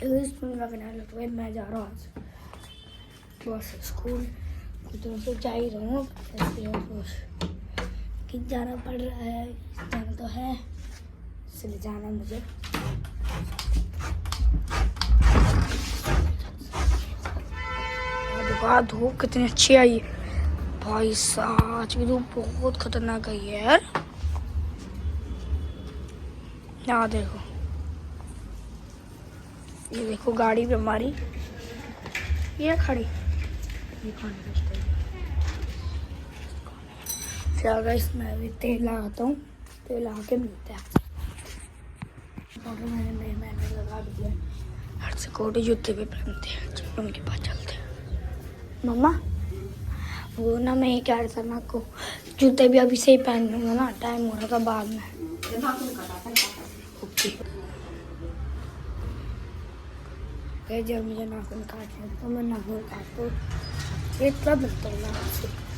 school का finale तो मैं जा रहा हूँ आज बस स्कूल तो जा ही रहा हूँ कि जाना पड़ रहा है जाना तो है इसलिए जाना मुझे देखो धूप कितनी अच्छी आई भाई साहब आज की धूप बहुत खतरनाक आई है यार यहाँ देखो ये देखो गाड़ी पे हमारी ये खड़ी ये फिर इसमें भी तेल लगाता हूँ तेल लगा के मिलता है मैंने लगा दिया हर से कोटी जूते पे पहनते हैं चलो उनके पास चलते हैं मम्मा वो ना मैं ये कह रहा था ना आपको जूते भी अभी से ही पहन लूँगा ना टाइम हो रहा था बाद में जब मुझे नाखून काटना तो मैं नाखून काटता हूँ इतना बनता हूँ